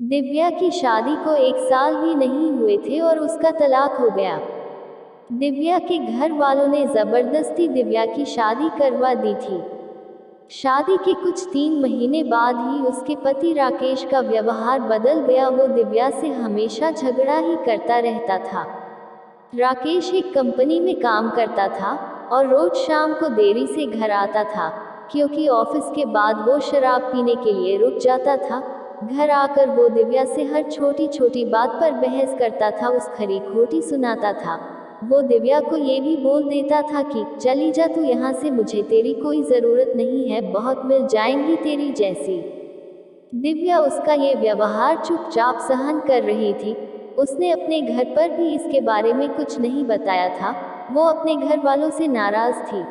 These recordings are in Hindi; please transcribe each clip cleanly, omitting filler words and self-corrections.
दिव्या की शादी को 1 साल भी नहीं हुए थे और उसका तलाक हो गया। दिव्या के घर वालों ने जबरदस्ती दिव्या की शादी करवा दी थी। शादी के कुछ 3 महीने बाद ही उसके पति राकेश का व्यवहार बदल गया। वो दिव्या से हमेशा झगड़ा ही करता रहता था। राकेश एक कंपनी में काम करता था और रोज शाम को देरी से घर आता था, क्योंकि ऑफिस के बाद वो शराब पीने के लिए रुक जाता था। घर आकर वो दिव्या से हर छोटी छोटी बात पर बहस करता था, उस खरी खोटी सुनाता था। वो दिव्या को ये भी बोल देता था कि चली जा तू यहाँ से, मुझे तेरी कोई ज़रूरत नहीं है, बहुत मिल जाएंगी तेरी जैसी। दिव्या उसका ये व्यवहार चुपचाप सहन कर रही थी। उसने अपने घर पर भी इसके बारे में कुछ नहीं बताया था। वो अपने घर वालों से नाराज थी।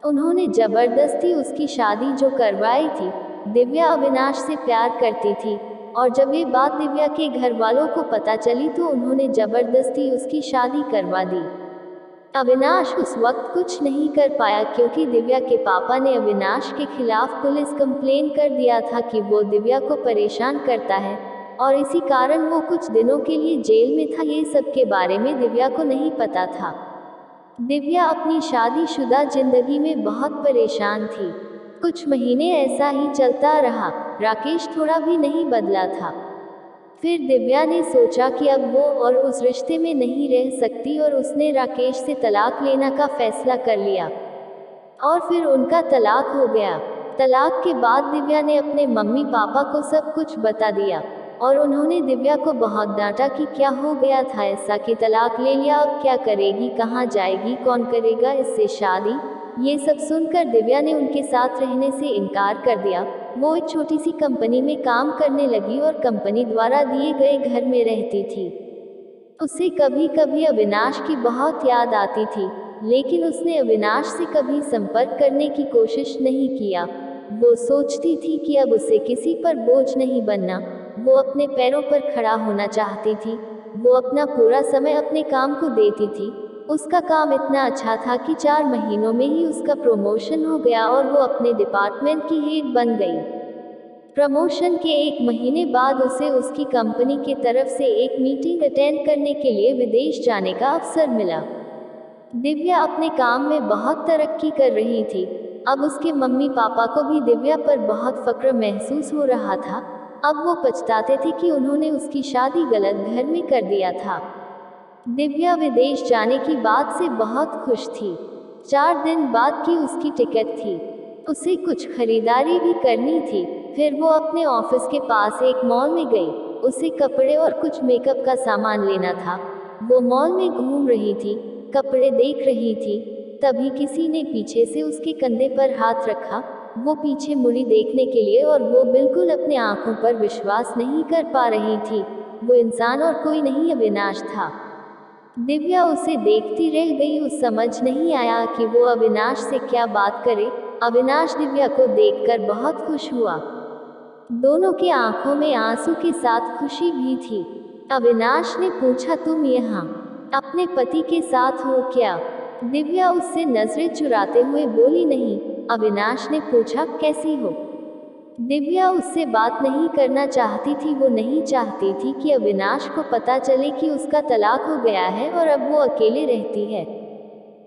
उन्होंने जबरदस्ती उसकी शादी जो करवाई थी। दिव्या अविनाश से प्यार करती थी और जब ये बात दिव्या के घर वालों को पता चली तो उन्होंने जबरदस्ती उसकी शादी करवा दी। अविनाश उस वक्त कुछ नहीं कर पाया, क्योंकि दिव्या के पापा ने अविनाश के खिलाफ पुलिस कंप्लेन कर दिया था कि वो दिव्या को परेशान करता है और इसी कारण वो कुछ दिनों के लिए जेल में था। ये सब के बारे में दिव्या को नहीं पता था। दिव्या अपनी शादीशुदा जिंदगी में बहुत परेशान थी। कुछ महीने ऐसा ही चलता रहा। राकेश थोड़ा भी नहीं बदला था। फिर दिव्या ने सोचा कि अब वो और उस रिश्ते में नहीं रह सकती और उसने राकेश से तलाक लेने का फैसला कर लिया और फिर उनका तलाक हो गया। तलाक के बाद दिव्या ने अपने मम्मी पापा को सब कुछ बता दिया और उन्होंने दिव्या को बहुत डांटा कि क्या हो गया था ऐसा कि तलाक ले लिया, अब क्या करेगी, कहाँ जाएगी, कौन करेगा इससे शादी। ये सब सुनकर दिव्या ने उनके साथ रहने से इनकार कर दिया। वो एक छोटी सी कंपनी में काम करने लगी और कंपनी द्वारा दिए गए घर में रहती थी। उसे कभी कभी अविनाश की बहुत याद आती थी, लेकिन उसने अविनाश से कभी संपर्क करने की कोशिश नहीं किया। वो सोचती थी कि अब उसे किसी पर बोझ नहीं बनना। वो अपने पैरों पर खड़ा होना चाहती थी। वो अपना पूरा समय अपने काम को देती थी। उसका काम इतना अच्छा था कि 4 महीनों में ही उसका प्रमोशन हो गया और वो अपने डिपार्टमेंट की हेड बन गई। प्रमोशन के 1 महीने बाद उसे उसकी कंपनी की तरफ से एक मीटिंग अटेंड करने के लिए विदेश जाने का अवसर मिला। दिव्या अपने काम में बहुत तरक्की कर रही थी। अब उसके मम्मी पापा को भी दिव्या पर बहुत फक्र महसूस हो रहा था। अब वो पछताते थे कि उन्होंने उसकी शादी गलत घर में कर दिया था। दिव्या विदेश जाने की बात से बहुत खुश थी। 4 दिन बाद की उसकी टिकट थी। उसे कुछ खरीदारी भी करनी थी। फिर वो अपने ऑफिस के पास एक मॉल में गई। उसे कपड़े और कुछ मेकअप का सामान लेना था। वो मॉल में घूम रही थी, कपड़े देख रही थी। तभी किसी ने पीछे से उसके कंधे पर हाथ रखा। वो पीछे मुड़ी देखने के लिए और वो बिल्कुल अपने आंखों पर विश्वास नहीं कर पा रही थी। वो इंसान और कोई नहीं अविनाश था। दिव्या उसे देखती रह गई। उस समझ नहीं आया कि वो अविनाश से क्या बात करे। अविनाश दिव्या को देखकर बहुत खुश हुआ। दोनों की आंखों में आंसू के साथ खुशी भी थी। अविनाश ने पूछा, तुम यहाँ अपने पति के साथ हो क्या? दिव्या उससे नजरें चुराते हुए बोली, नहीं। अविनाश ने पूछा, कैसी हो? दिव्या उससे बात नहीं करना चाहती थी। वो नहीं चाहती थी कि अविनाश को पता चले कि उसका तलाक हो गया है और अब वो अकेले रहती है।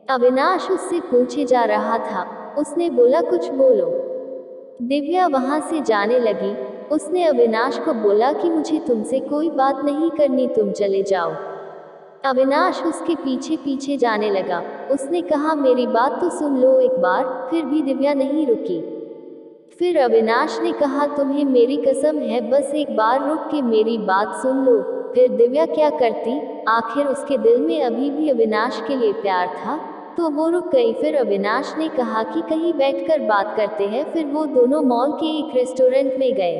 अविनाश उससे पूछे जा रहा था। उसने बोला, कुछ बोलो। दिव्या वहां से जाने लगी। उसने अविनाश को बोला कि मुझे तुमसे कोई बात नहीं करनी, तुम चले जाओ। अविनाश उसके पीछे पीछे जाने लगा। उसने कहा, मेरी बात तो सुन लो एक बार। फिर भी दिव्या नहीं रुकी। फिर अविनाश ने कहा, तुम्हें मेरी कसम है, बस एक बार रुक के मेरी बात सुन लो। फिर दिव्या क्या करती? आखिर उसके दिल में अभी भी अविनाश के लिए प्यार था, तो वो रुक गई। फिर अविनाश ने कहा कि कहीं बैठकर बात करते हैं। फिर वो दोनों मॉल के एक रेस्टोरेंट में गए।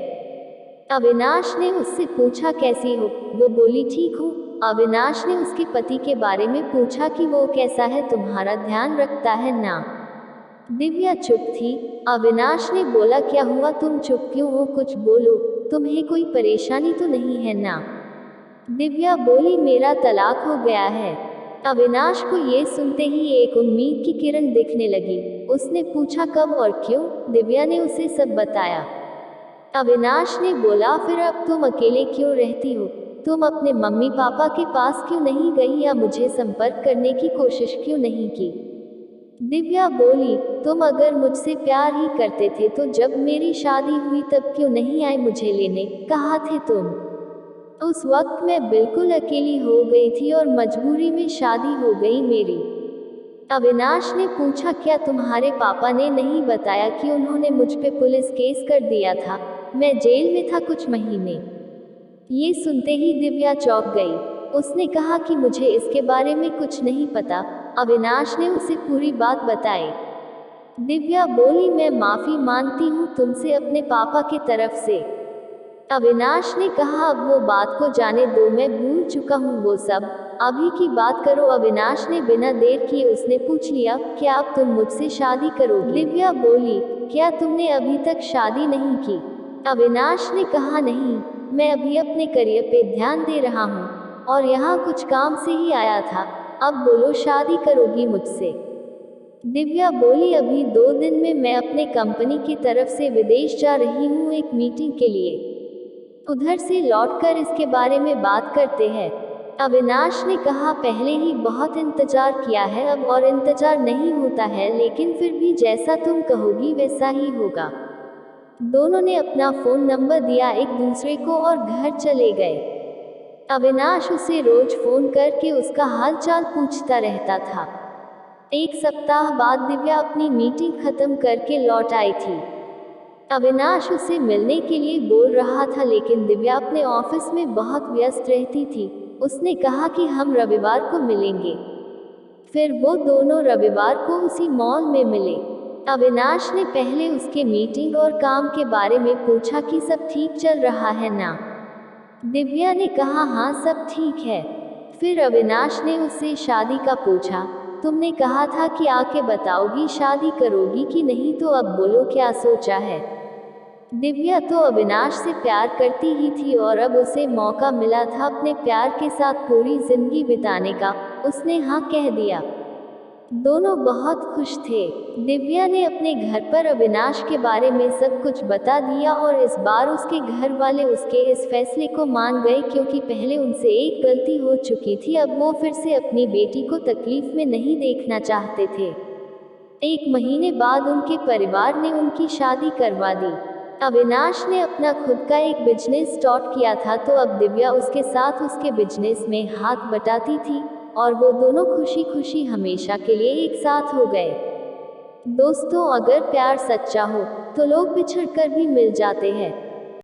अविनाश ने उससे पूछा, कैसी हो? वो बोली, ठीक हूँ। अविनाश ने उसके पति के बारे में पूछा कि वो कैसा है, तुम्हारा ध्यान रखता है ना? दिव्या चुप थी। अविनाश ने बोला, क्या हुआ, तुम चुप क्यों हो, कुछ बोलो। तुम्हें कोई परेशानी तो नहीं है ना? दिव्या बोली, मेरा तलाक हो गया है। अविनाश को ये सुनते ही एक उम्मीद की किरण दिखने लगी। उसने पूछा, कब और क्यों? दिव्या ने उसे सब बताया। अविनाश ने बोला, फिर अब तुम अकेले क्यों रहती हो? तुम अपने मम्मी पापा के पास क्यों नहीं गई या मुझे संपर्क करने की कोशिश क्यों नहीं की? दिव्या बोली, तुम अगर मुझसे प्यार ही करते थे तो जब मेरी शादी हुई तब क्यों नहीं आए मुझे लेने? कहाँ थे तुम? उस वक्त मैं बिल्कुल अकेली हो गई थी और मजबूरी में शादी हो गई मेरी। अविनाश ने पूछा, क्या तुम्हारे पापा ने नहीं बताया कि उन्होंने मुझ पे पुलिस केस कर दिया था? मैं जेल में था कुछ महीने। ये सुनते ही दिव्या चौंक गई। उसने कहा कि मुझे इसके बारे में कुछ नहीं पता। अविनाश ने उसे पूरी बात बताई। दिव्या बोली, मैं माफी मांगती हूँ तुमसे अपने पापा की तरफ से। अविनाश ने कहा, अब वो बात को जाने दो, मैं भूल चुका हूँ वो सब। अभी की बात करो। अविनाश ने बिना देर किए उसने पूछ लिया, क्या अब तुम मुझसे शादी करोगी? दिव्या बोली, क्या तुमने अभी तक शादी नहीं की? अविनाश ने कहा, नहीं, मैं अभी अपने करियर पे ध्यान दे रहा हूँ और यहाँ कुछ काम से ही आया था। अब बोलो, शादी करोगी मुझसे? दिव्या बोली, अभी 2 दिन में मैं अपने कंपनी की तरफ से विदेश जा रही हूँ एक मीटिंग के लिए। उधर से लौटकर इसके बारे में बात करते हैं। अविनाश ने कहा, पहले ही बहुत इंतजार किया है, अब और इंतजार नहीं होता है, लेकिन फिर भी जैसा तुम कहोगी वैसा ही होगा। दोनों ने अपना फोन नंबर दिया एक दूसरे को और घर चले गए। अविनाश उसे रोज फोन करके उसका हालचाल पूछता रहता था। 1 सप्ताह बाद दिव्या अपनी मीटिंग खत्म करके लौट आई थी। अविनाश उसे मिलने के लिए बोल रहा था, लेकिन दिव्या अपने ऑफिस में बहुत व्यस्त रहती थी। उसने कहा कि हम रविवार को मिलेंगे। फिर वो दोनों रविवार को उसी मॉल में मिले। अविनाश ने पहले उसके मीटिंग और काम के बारे में पूछा कि सब ठीक चल रहा है ना। दिव्या ने कहा, हाँ सब ठीक है। फिर अविनाश ने उससे शादी का पूछा। तुमने कहा था कि आके बताओगी शादी करोगी कि नहीं, तो अब बोलो क्या सोचा है? दिव्या तो अविनाश से प्यार करती ही थी और अब उसे मौका मिला था अपने प्यार के साथ पूरी जिंदगी बिताने का। उसने हाँ कह दिया। दोनों बहुत खुश थे। दिव्या ने अपने घर पर अविनाश के बारे में सब कुछ बता दिया और इस बार उसके घर वाले उसके इस फैसले को मान गए, क्योंकि पहले उनसे एक गलती हो चुकी थी। अब वो फिर से अपनी बेटी को तकलीफ में नहीं देखना चाहते थे। 1 महीने बाद उनके परिवार ने उनकी शादी करवा दी। अविनाश ने अपना खुद का एक बिजनेस स्टार्ट किया था, तो अब दिव्या उसके साथ उसके बिजनेस में हाथ बटाती थी और वो दोनों खुशी खुशी हमेशा के लिए एक साथ हो गए। दोस्तों, अगर प्यार सच्चा हो तो लोग बिछड़कर भी मिल जाते हैं।